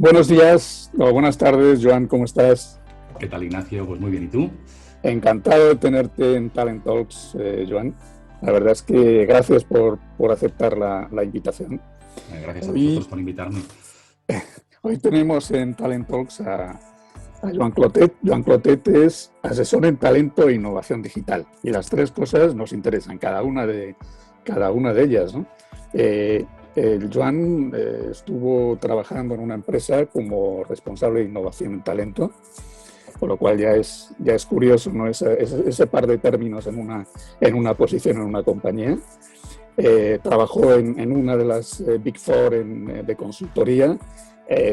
Buenos días o buenas tardes, Joan, ¿cómo estás? ¿Qué tal, Ignacio? Pues muy bien, ¿y tú? Encantado de tenerte en Talent Talks, Joan. La verdad es que gracias por aceptar la invitación. Gracias a Hoy, vosotros por invitarme. hoy tenemos en Talent Talks a Joan Clotet. Joan Clotet es asesor en talento e innovación digital y las tres cosas nos interesan, cada una de ellas, ¿no? El Joan estuvo trabajando en una empresa como responsable de innovación en talento, con lo cual ya es curioso, ¿no? Ese par de términos en una posición, en una compañía. Trabajó en una de las Big Four de consultoría.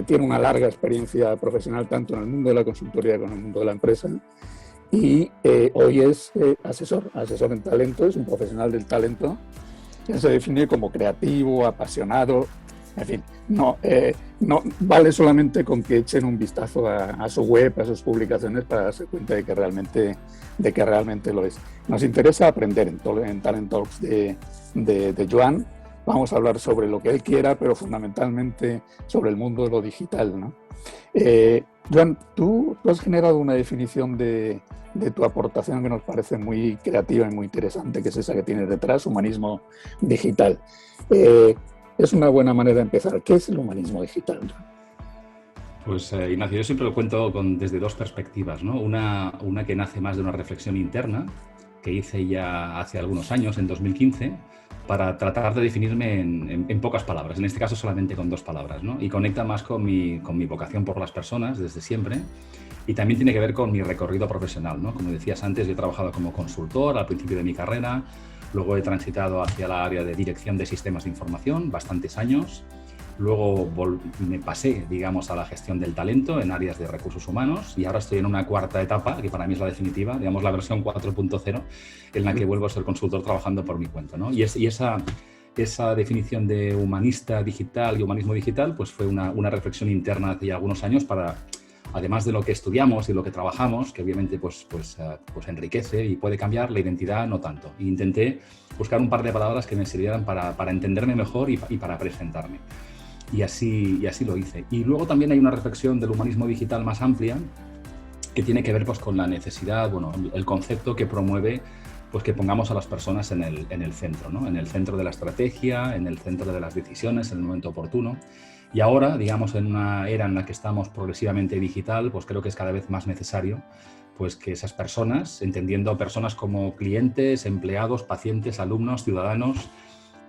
Tiene una larga experiencia profesional tanto en el mundo de la consultoría como en el mundo de la empresa. Y hoy es asesor en talento, es un profesional del talento. Se define como creativo, apasionado, en fin, no vale solamente con que echen un vistazo a su web, a sus publicaciones para darse cuenta de que realmente lo es. Nos interesa aprender en Talent Talks de Joan. Vamos a hablar sobre lo que él quiera, pero fundamentalmente sobre el mundo de lo digital, ¿no? Joan, tú has generado una definición de tu aportación que nos parece muy creativa y muy interesante, que es esa que tienes detrás, humanismo digital. Es una buena manera de empezar. ¿Qué es el humanismo digital? Pues Ignacio, yo siempre lo cuento desde dos perspectivas, ¿no? Una que nace más de una reflexión interna que hice ya hace algunos años, en 2015, para tratar de definirme en pocas palabras, en este caso solamente con dos palabras, ¿no? Y conecta más con mi vocación por las personas desde siempre y también tiene que ver con mi recorrido profesional, ¿no? Como decías antes, yo he trabajado como consultor al principio de mi carrera, luego he transitado hacia la área de dirección de sistemas de información, bastantes años. Luego me pasé, digamos, a la gestión del talento en áreas de recursos humanos y ahora estoy en una cuarta etapa, que para mí es la definitiva, digamos la versión 4.0, en la que vuelvo a ser consultor trabajando por mi cuenta, ¿no? Y esa definición de humanista digital y humanismo digital pues fue una reflexión interna hace ya algunos años para, además de lo que estudiamos y lo que trabajamos, que obviamente pues enriquece y puede cambiar, la identidad no tanto. E intenté buscar un par de palabras que me sirvieran para entenderme mejor y para presentarme. Y así lo hice. Y luego también hay una reflexión del humanismo digital más amplia que tiene que ver pues, con la necesidad, bueno, el concepto que promueve pues, que pongamos a las personas en el centro, ¿no? En el centro de la estrategia, en el centro de las decisiones, en el momento oportuno. Y ahora, digamos, en una era en la que estamos progresivamente digital, pues creo que es cada vez más necesario pues, que esas personas, entendiendo personas como clientes, empleados, pacientes, alumnos, ciudadanos,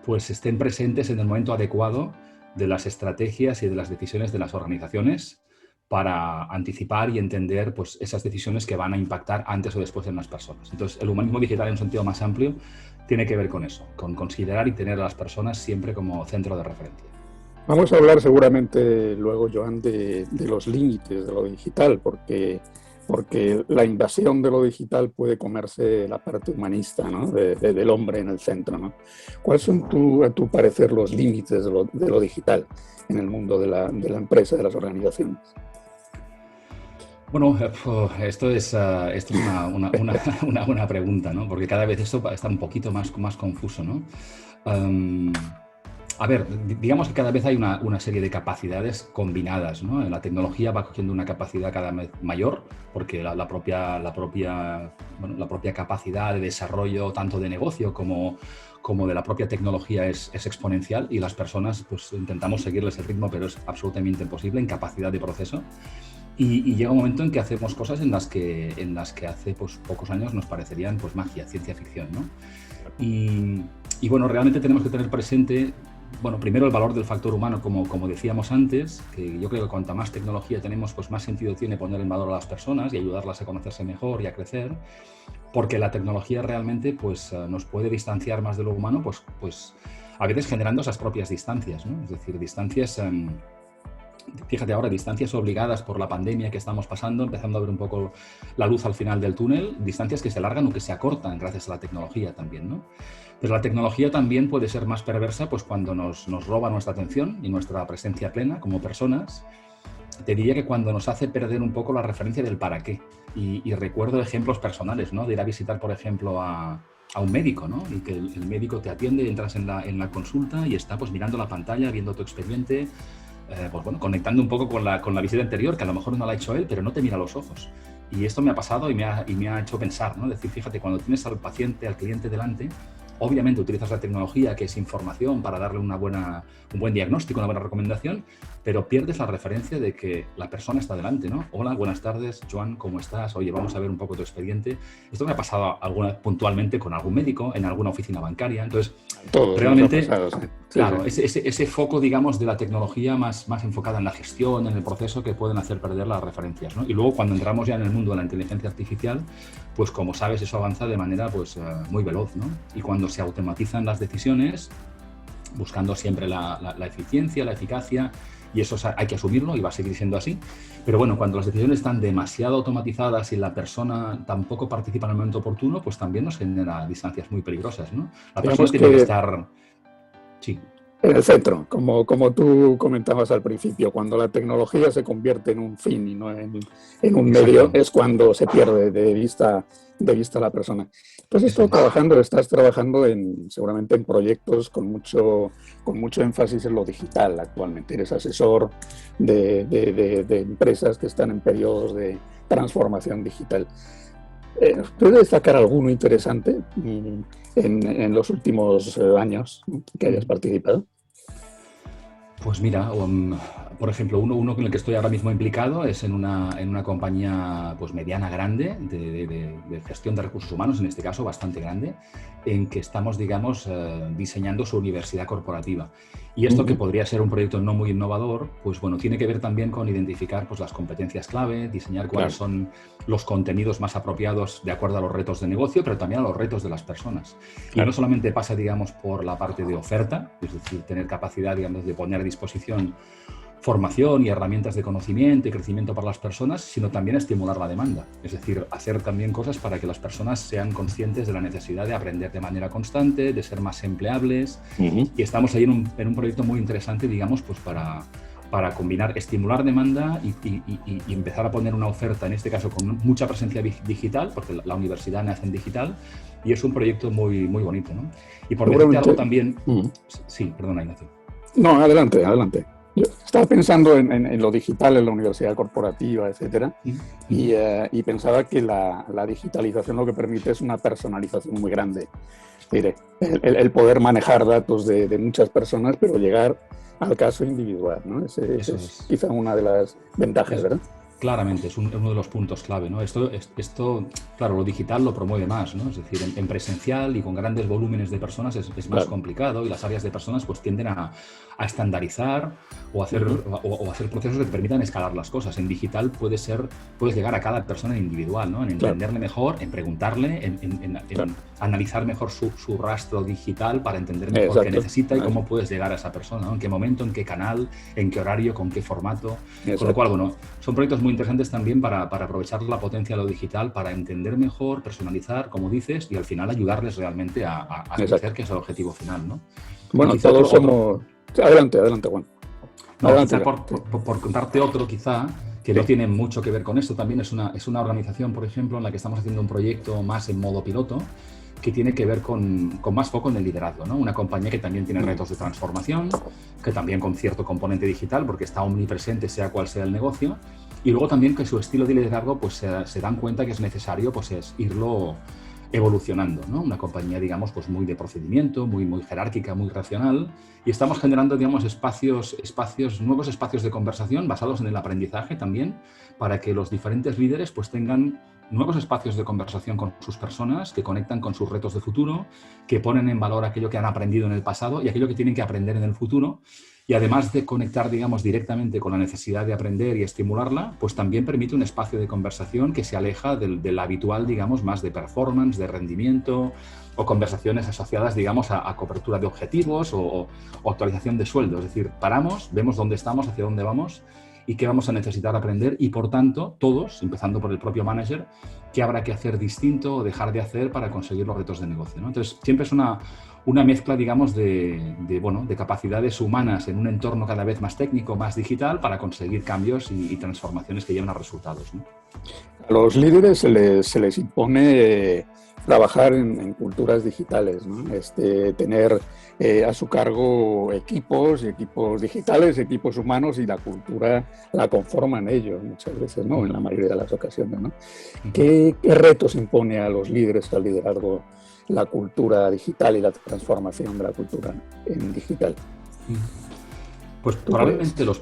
pues estén presentes en el momento adecuado de las estrategias y de las decisiones de las organizaciones para anticipar y entender pues, esas decisiones que van a impactar antes o después en las personas. Entonces, el humanismo digital en un sentido más amplio tiene que ver con eso, con considerar y tener a las personas siempre como centro de referencia. Vamos a hablar seguramente luego, Joan, de los límites de lo digital, porque la invasión de lo digital puede comerse la parte humanista, ¿no? Del hombre en el centro, ¿no? ¿Cuáles son, a tu parecer, los límites de lo digital en el mundo de la empresa, de las organizaciones? Bueno, esto es una buena pregunta, ¿no? Porque cada vez esto está un poquito más confuso, ¿no? A ver, digamos que cada vez hay una serie de capacidades combinadas, ¿no? La tecnología va cogiendo una capacidad cada vez mayor porque la propia capacidad de desarrollo tanto de negocio como de la propia tecnología es exponencial y las personas pues intentamos seguirles el ritmo, pero es absolutamente imposible en capacidad de proceso. Y llega un momento en que hacemos cosas en las que hace pues, pocos años nos parecerían pues, magia, ciencia ficción, ¿no? Y bueno, realmente tenemos que tener presente, bueno, primero el valor del factor humano, como decíamos antes, que yo creo que cuanta más tecnología tenemos, pues más sentido tiene poner en valor a las personas y ayudarlas a conocerse mejor y a crecer, porque la tecnología realmente pues, nos puede distanciar más de lo humano, pues a veces generando esas propias distancias, ¿no? Es decir, distancias... Fíjate ahora, distancias obligadas por la pandemia que estamos pasando, empezando a ver un poco la luz al final del túnel, distancias que se alargan o que se acortan gracias a la tecnología también, ¿no? Pero la tecnología también puede ser más perversa pues, cuando nos roba nuestra atención y nuestra presencia plena como personas. Te diría que cuando nos hace perder un poco la referencia del para qué. Y recuerdo ejemplos personales, ¿no? De ir a visitar, por ejemplo, a un médico, ¿no? Y que el médico te atiende, entras en la consulta y está pues mirando la pantalla, viendo tu expediente, pues bueno, conectando un poco con la visita anterior, que a lo mejor no la ha hecho él, pero no te mira a los ojos. Y esto me ha pasado y me ha hecho pensar, ¿no? Es decir, fíjate, cuando tienes al paciente, al cliente delante, obviamente utilizas la tecnología, que es información, para darle un buen diagnóstico, una buena recomendación, pero pierdes la referencia de que la persona está delante, ¿no? Hola, buenas tardes, Joan, ¿cómo estás? Oye, vamos a ver un poco tu expediente. Esto me ha pasado puntualmente con algún médico, en alguna oficina bancaria. Entonces, Todos realmente, nos ha pasado, sí. claro, Sí. ese foco, digamos, de la tecnología más enfocada en la gestión, en el proceso, que pueden hacer perder las referencias, ¿no? Y luego, cuando entramos ya en el mundo de la inteligencia artificial, pues como sabes, eso avanza de manera pues muy veloz, ¿no? Y cuando se automatizan las decisiones, buscando siempre la eficiencia, la eficacia, y eso hay que asumirlo y va a seguir siendo así. Pero bueno, cuando las decisiones están demasiado automatizadas y la persona tampoco participa en el momento oportuno, pues también nos genera distancias muy peligrosas, ¿no? La persona Digamos tiene que que estar... Sí. en el centro, como tú comentabas al principio, cuando la tecnología se convierte en un fin y no en un medio, Exacto. es cuando se pierde de vista a la persona. Pues Eso es. estás trabajando seguramente en proyectos con mucho énfasis en lo digital actualmente. Eres asesor de empresas que están en periodos de transformación digital. ¿Puedes destacar alguno interesante en los últimos años que hayas participado? Pues mira, por ejemplo, uno con el que estoy ahora mismo implicado es en una compañía pues mediana grande de gestión de recursos humanos, en este caso bastante grande, en que estamos, digamos, diseñando su universidad corporativa. Y esto, que podría ser un proyecto no muy innovador, pues bueno, tiene que ver también con identificar pues las competencias clave, diseñar cuáles son los contenidos más apropiados de acuerdo a los retos de negocio, pero también a los retos de las personas. Y no solamente pasa, digamos, por la parte de oferta, es decir, tener capacidad, digamos, de poner a disposición formación y herramientas de conocimiento y crecimiento para las personas, sino también estimular la demanda. Es decir, hacer también cosas para que las personas sean conscientes de la necesidad de aprender de manera constante, de ser más empleables. Y estamos ahí en un proyecto muy interesante, digamos, pues para combinar, estimular demanda y empezar a poner una oferta, en este caso con mucha presencia digital, porque la universidad nace en digital, y es un proyecto muy, muy bonito, ¿no? Y por decirte algo también... Sí, perdona, Ignacio. No, adelante, adelante. Yo estaba pensando en lo digital, en la universidad corporativa, etcétera, y pensaba que la digitalización lo que permite es una personalización muy grande. Mire, el poder manejar datos de muchas personas, pero llegar al caso individual, ¿no? Ese es quizá una de las ventajas, ¿verdad? Claramente, es uno de los puntos clave, ¿no? Esto, claro, lo digital lo promueve más, ¿no? Es decir, en presencial y con grandes volúmenes de personas es más complicado, y las áreas de personas pues tienden a estandarizar o hacer procesos que te permitan escalar las cosas. En digital puedes llegar a cada persona individual, ¿no? En entenderle mejor, en preguntarle, en analizar mejor su rastro digital para entender mejor qué necesita y cómo puedes llegar a esa persona, ¿no? En qué momento, en qué canal, en qué horario, con qué formato. Con lo cual, bueno, son proyectos muy interesantes también para aprovechar la potencia de lo digital, para entender mejor, personalizar, como dices, y al final ayudarles realmente a crecer, que es el objetivo final, ¿no? Bueno, todos somos... Adelante, Juan. No, adelante, por contarte otro, quizá, que no tiene mucho que ver con esto, también es una organización, por ejemplo, en la que estamos haciendo un proyecto más en modo piloto, que tiene que ver con más foco en el liderazgo, ¿no? Una compañía que también tiene retos de transformación, que también con cierto componente digital, porque está omnipresente sea cual sea el negocio, y luego también que su estilo de liderazgo pues se dan cuenta que es necesario pues irlo evolucionando, ¿no? Una compañía, digamos, pues muy de procedimiento, muy jerárquica, muy racional, y estamos generando, digamos, nuevos espacios de conversación basados en el aprendizaje también, para que los diferentes líderes pues tengan nuevos espacios de conversación con sus personas, que conectan con sus retos de futuro, que ponen en valor aquello que han aprendido en el pasado y aquello que tienen que aprender en el futuro. Y además de conectar, digamos, directamente con la necesidad de aprender y estimularla, pues también permite un espacio de conversación que se aleja del habitual, digamos, más de performance, de rendimiento, o conversaciones asociadas, digamos, a cobertura de objetivos o actualización de sueldo. Es decir, paramos, vemos dónde estamos, hacia dónde vamos y qué vamos a necesitar aprender, y por tanto, todos, empezando por el propio manager, qué habrá que hacer distinto o dejar de hacer para conseguir los retos de negocio, ¿no? Entonces, siempre es una una mezcla, digamos, de capacidades humanas en un entorno cada vez más técnico, más digital, para conseguir cambios y transformaciones que lleven a resultados, ¿no? A los líderes se les impone trabajar en culturas digitales, ¿no? Tener a su cargo equipos digitales, equipos humanos, y la cultura la conforman ellos muchas veces, ¿no? En la mayoría de las ocasiones, ¿no? ¿Qué retos impone a los líderes al liderazgo la cultura digital y la transformación de la cultura en digital? Pues probablemente los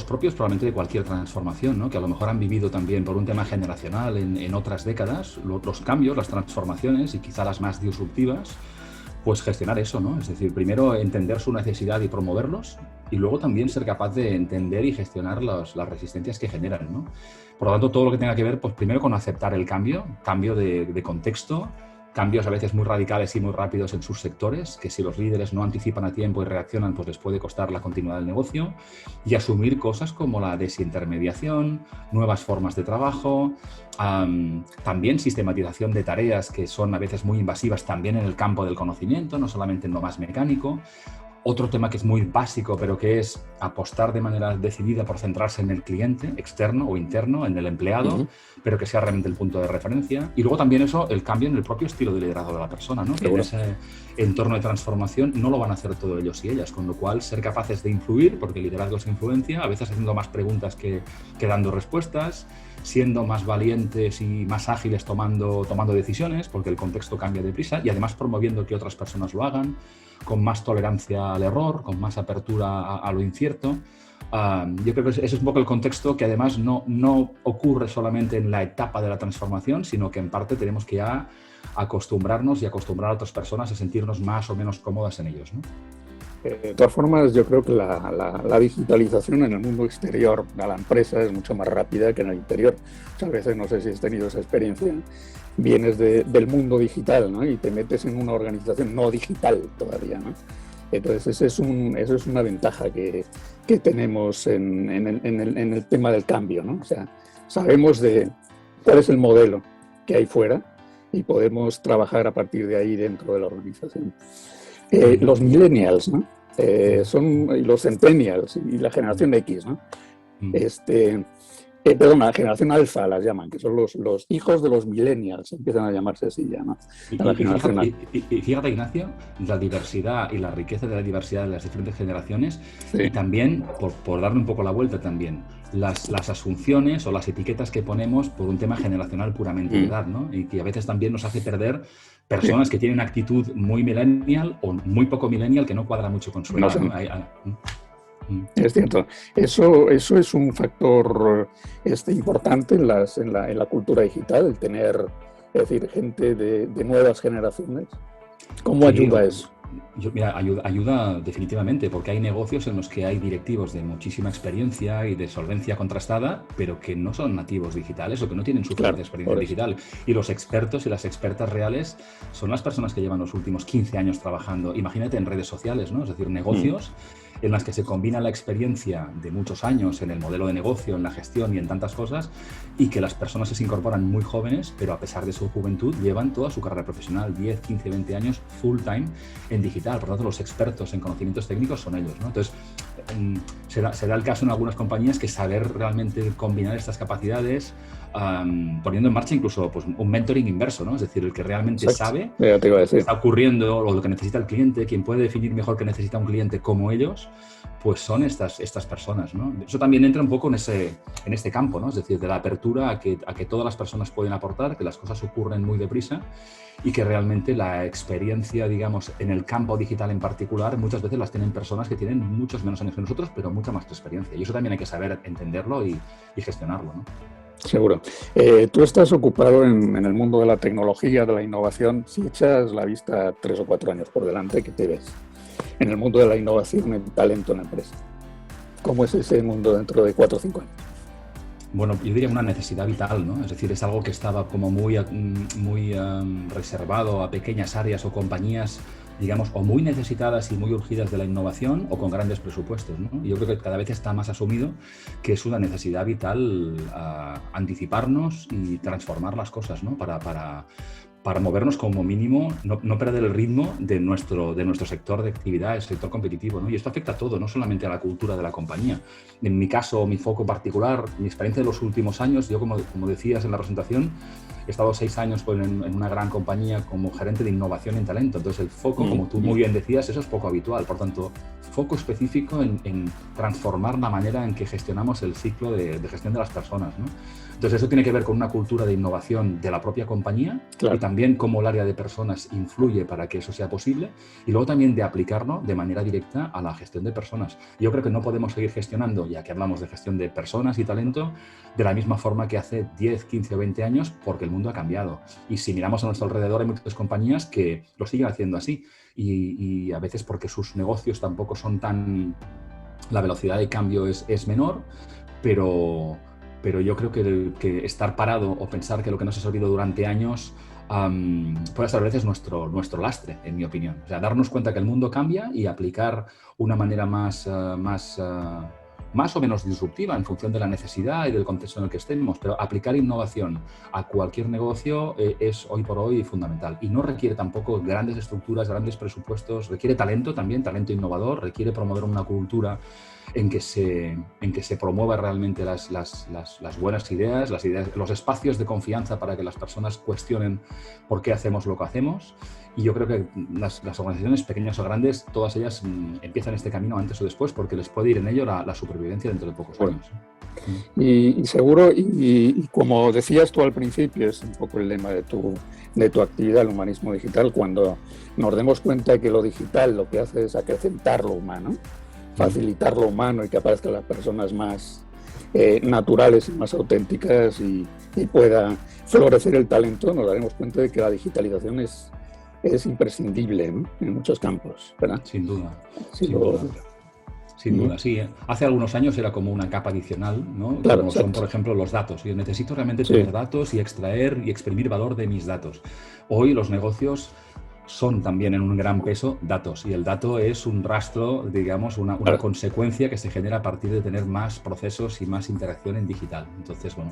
propios probablemente de cualquier transformación, ¿no? Que a lo mejor han vivido también por un tema generacional en otras décadas, los cambios, las transformaciones y quizá las más disruptivas, pues gestionar eso, ¿no? Es decir, primero entender su necesidad y promoverlos, y luego también ser capaz de entender y gestionar las resistencias que generan, ¿no? Por lo tanto, todo lo que tenga que ver, pues primero con aceptar el cambio de contexto, cambios a veces muy radicales y muy rápidos en sus sectores, que si los líderes no anticipan a tiempo y reaccionan, pues les puede costar la continuidad del negocio, y asumir cosas como la desintermediación, nuevas formas de trabajo, también sistematización de tareas que son a veces muy invasivas también en el campo del conocimiento, no solamente en lo más mecánico. Otro tema que es muy básico, pero que es apostar de manera decidida por centrarse en el cliente, externo o interno, en el empleado, pero que sea realmente el punto de referencia. Y luego también eso, el cambio en el propio estilo de liderazgo de la persona, ¿no? Que en ese entorno de transformación no lo van a hacer todo ellos y ellas, con lo cual ser capaces de influir, porque el liderazgo es influencia, a veces haciendo más preguntas que dando respuestas, siendo más valientes y más ágiles tomando decisiones, porque el contexto cambia deprisa, y además promoviendo que otras personas lo hagan, con más tolerancia al error, con más apertura a lo incierto. Yo creo que ese es un poco el contexto que además no ocurre solamente en la etapa de la transformación, sino que en parte tenemos que ya acostumbrarnos y acostumbrar a otras personas a sentirnos más o menos cómodas en ellos, ¿no? De todas formas, yo creo que la digitalización en el mundo exterior a la empresa es mucho más rápida que en el interior. Muchas veces, no sé si has tenido esa experiencia, vienes del mundo digital, ¿no? Y te metes en una organización no digital todavía, ¿no? Entonces, eso es una ventaja que tenemos en el tema del cambio, ¿no? O sea, sabemos de cuál es el modelo que hay fuera y podemos trabajar a partir de ahí dentro de la organización. Los millennials, ¿no? Son los centennials y la generación X, ¿no? Perdón, la generación alfa las llaman, que son los hijos de los millennials, empiezan a llamarse así ya, ¿no? Y fíjate, Ignacio, la diversidad y la riqueza de la diversidad de las diferentes generaciones, y también, por darle un poco la vuelta también, las asunciones o las etiquetas que ponemos por un tema generacional puramente de edad, ¿no? Y que a veces también nos hace perder personas que tienen una actitud muy millennial o muy poco millennial que no cuadra mucho con su edad, ¿no? Es cierto. Eso es un factor importante en la cultura digital, el tener, es decir, gente de nuevas generaciones. ¿Cómo ayuda eso? Mira, ayuda definitivamente, porque hay negocios en los que hay directivos de muchísima experiencia y de solvencia contrastada, pero que no son nativos digitales o que no tienen suficiente experiencia digital. Y los expertos y las expertas reales son las personas que llevan los últimos 15 años trabajando, imagínate, en redes sociales, ¿no? Es decir, negocios en las que se combina la experiencia de muchos años en el modelo de negocio, en la gestión y en tantas cosas, y que las personas se incorporan muy jóvenes, pero a pesar de su juventud llevan toda su carrera profesional, 10, 15, 20 años full time en digital. Por lo tanto, los expertos en conocimientos técnicos son ellos, ¿no? Entonces, se da el caso en algunas compañías que saber realmente combinar estas capacidades, poniendo en marcha incluso pues, un mentoring inverso, ¿no? Es decir, el que realmente sabe lo que está ocurriendo o lo que necesita el cliente, quien puede definir mejor qué necesita un cliente como ellos, pues son estas personas, ¿no? Eso también entra un poco en este campo, ¿no? Es decir, de la apertura a que todas las personas pueden aportar, que las cosas ocurren muy deprisa y que realmente la experiencia, digamos, en el campo digital en particular, muchas veces las tienen personas que tienen muchos menos años que nosotros, pero mucha más experiencia. Y eso también hay que saber entenderlo y gestionarlo, ¿no? Seguro. Tú estás ocupado en el mundo de la tecnología, de la innovación. Si echas la vista 3 o 4 años por delante, ¿qué te ves en el mundo de la innovación, el talento en la empresa? ¿Cómo es ese mundo dentro de 4 o 5 años? Bueno, yo diría una necesidad vital, ¿no? Es decir, es algo que estaba como muy reservado a pequeñas áreas o compañías, digamos, o muy necesitadas y muy urgidas de la innovación o con grandes presupuestos, ¿no? Yo creo que cada vez está más asumido que es una necesidad vital anticiparnos y transformar las cosas, ¿no? Para para movernos como mínimo, no perder el ritmo de nuestro sector de actividad, el sector competitivo, ¿no? Y esto afecta a todo, no solamente a la cultura de la compañía. En mi caso, mi foco particular, mi experiencia de los últimos años, yo como decías en la presentación, he estado 6 años en una gran compañía como gerente de innovación en talento. Entonces el foco, como tú muy bien decías, eso es poco habitual. Por tanto, foco específico en transformar la manera en que gestionamos el ciclo de gestión de las personas, ¿no? Entonces eso tiene que ver con una cultura de innovación de la propia compañía, claro, y también cómo el área de personas influye para que eso sea posible, y luego también de aplicarlo de manera directa a la gestión de personas. Yo creo que no podemos seguir gestionando, ya que hablamos de gestión de personas y talento, de la misma forma que hace 10, 15 o 20 años, porque el mundo ha cambiado. Y si miramos a nuestro alrededor, hay muchas compañías que lo siguen haciendo así, y a veces porque sus negocios tampoco son tan... La velocidad de cambio es menor, pero yo creo que estar parado o pensar que lo que nos ha servido durante años puede ser a veces nuestro lastre, en mi opinión. O sea, darnos cuenta que el mundo cambia y aplicar una manera más o menos disruptiva en función de la necesidad y del contexto en el que estemos, pero aplicar innovación a cualquier negocio es hoy por hoy fundamental. Y no requiere tampoco grandes estructuras, grandes presupuestos, requiere talento también, talento innovador, requiere promover una cultura en que se promueva realmente las buenas ideas, los espacios de confianza para que las personas cuestionen por qué hacemos lo que hacemos. Y yo creo que las organizaciones, pequeñas o grandes, todas ellas empiezan este camino antes o después, porque les puede ir en ello la supervivencia dentro de pocos años. Y seguro, y como decías tú al principio, es un poco el lema de tu actividad, el humanismo digital, cuando nos demos cuenta que lo digital lo que hace es acrecentar lo humano, facilitar lo humano y que aparezcan las personas más naturales y más auténticas y pueda florecer el talento, nos daremos cuenta de que la digitalización es imprescindible, ¿no? En muchos campos, ¿verdad? Sin duda. Sin duda, sí. Hace algunos años era como una capa adicional, ¿no? Claro, como son, por ejemplo, los datos. Yo necesito realmente tener datos y extraer y exprimir valor de mis datos. Hoy los negocios son también en un gran peso datos, y el dato es un rastro, digamos, una consecuencia que se genera a partir de tener más procesos y más interacción en digital. Entonces, bueno,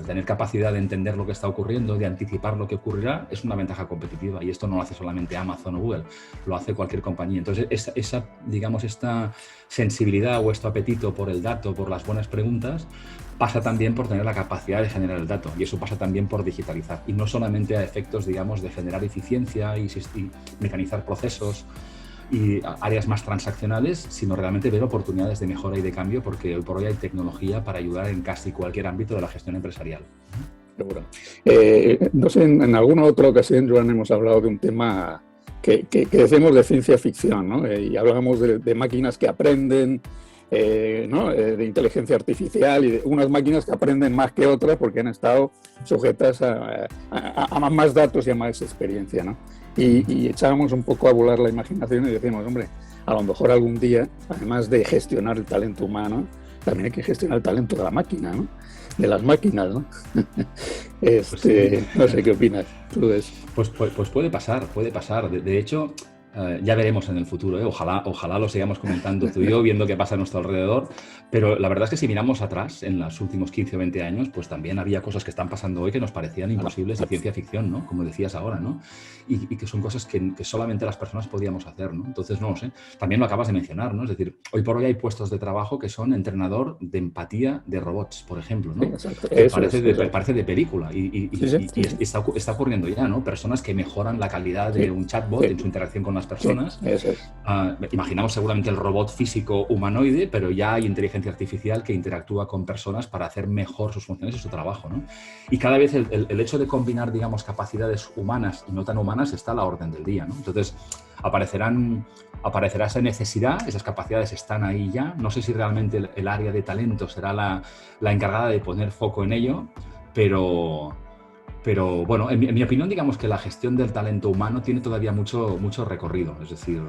tener capacidad de entender lo que está ocurriendo, de anticipar lo que ocurrirá, es una ventaja competitiva, y esto no lo hace solamente Amazon o Google, lo hace cualquier compañía. Entonces, esta sensibilidad o este apetito por el dato, por las buenas preguntas, pasa también por tener la capacidad de generar el dato, y eso pasa también por digitalizar, y no solamente a efectos, digamos, de generar eficiencia y mecanizar procesos y áreas más transaccionales, sino realmente ver oportunidades de mejora y de cambio, porque hoy por hoy hay tecnología para ayudar en casi cualquier ámbito de la gestión empresarial. Seguro. No sé, en alguna otra ocasión, Joan, hemos hablado de un tema que decimos de ciencia ficción, ¿no? Y hablábamos de máquinas que aprenden, ¿no? De inteligencia artificial, y de unas máquinas que aprenden más que otras porque han estado sujetas a más datos y a más experiencia, ¿no? Y echábamos un poco a volar la imaginación y decíamos, hombre, a lo mejor algún día, además de gestionar el talento humano, también hay que gestionar el talento de la máquina, ¿no? De las máquinas, ¿no? No sé qué opinas tú de eso. Pues puede pasar. De hecho, ya veremos en el futuro, ¿eh? Ojalá lo sigamos comentando tú y yo, viendo qué pasa a nuestro alrededor, pero la verdad es que si miramos atrás, en los últimos 15 o 20 años, pues también había cosas que están pasando hoy que nos parecían imposibles de ciencia ficción, ¿no? Como decías ahora, ¿no? Y que son cosas que solamente las personas podíamos hacer, ¿no? Entonces, no lo sé. También lo acabas de mencionar, ¿no? Es decir, hoy por hoy hay puestos de trabajo que son entrenador de empatía de robots, por ejemplo, ¿no? Parece de película y está ocurriendo ya, ¿no? Personas que mejoran la calidad de un chatbot en su interacción con las personas. Imaginamos seguramente el robot físico humanoide, pero ya hay inteligencia artificial que interactúa con personas para hacer mejor sus funciones y su trabajo, ¿no? Y cada vez el hecho de combinar, digamos, capacidades humanas y no tan humanas está a la orden del día, ¿no? Entonces aparecerá esa necesidad, esas capacidades están ahí ya. No sé si realmente el área de talento será la encargada de poner foco en ello, pero bueno, en mi opinión, digamos que la gestión del talento humano tiene todavía mucho recorrido, es decir,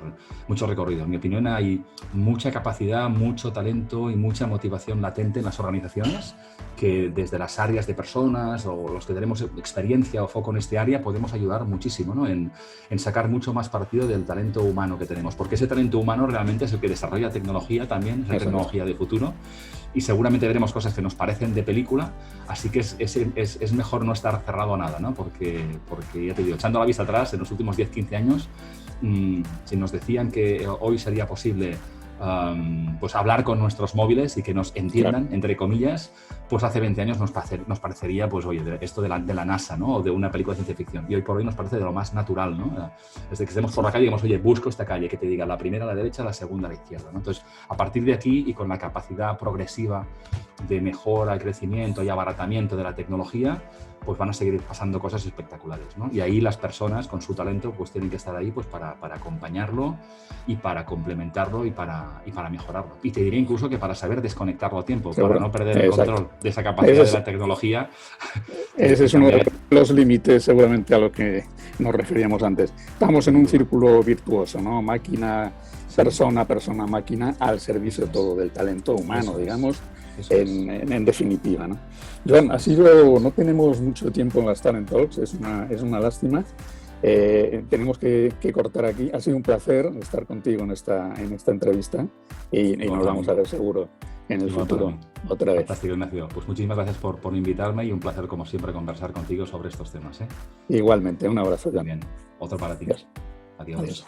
mucho recorrido. En mi opinión hay mucha capacidad, mucho talento y mucha motivación latente en las organizaciones, que desde las áreas de personas o los que tenemos experiencia o foco en este área podemos ayudar muchísimo, ¿no? en sacar mucho más partido del talento humano que tenemos, porque ese talento humano realmente es el que desarrolla tecnología también, es la tecnología de futuro. Y seguramente veremos cosas que nos parecen de película, así que es mejor no estar cerrado ganado nada, ¿no? Porque ya te digo, echando la vista atrás, en los últimos 10-15 años, si nos decían que hoy sería posible pues hablar con nuestros móviles y que nos entiendan, claro, entre comillas, pues hace 20 años nos parecería, pues oye, esto de la NASA, ¿no? O de una película de ciencia ficción. Y hoy por hoy nos parece de lo más natural, ¿no? Desde que estemos por la calle y digamos, oye, busco esta calle, que te diga la primera a la derecha, la segunda a la izquierda, ¿no? Entonces, a partir de aquí y con la capacidad progresiva de mejora, crecimiento y abaratamiento de la tecnología, pues van a seguir pasando cosas espectaculares, ¿no? Y ahí las personas con su talento pues tienen que estar ahí pues para acompañarlo y para complementarlo y para mejorarlo. Y te diría incluso que para saber desconectarlo a tiempo, para no perder el control de esa capacidad de la tecnología. Ese es uno de los límites seguramente a lo que nos referíamos antes. Estamos en un círculo virtuoso, ¿no? Máquina, persona, persona, máquina, al servicio todo del talento humano, digamos. En definitiva, ¿no? Joan, no tenemos mucho tiempo en las Talent Talks, es una lástima. Tenemos que cortar aquí. Ha sido un placer estar contigo en esta entrevista y nos vamos a ver seguro en el futuro otra vez. Fantástico, Ignacio. Pues muchísimas gracias por invitarme y un placer, como siempre, conversar contigo sobre estos temas, ¿eh? Igualmente, un abrazo. Muy bien. Otro para ti. Adiós. Adiós. Adiós.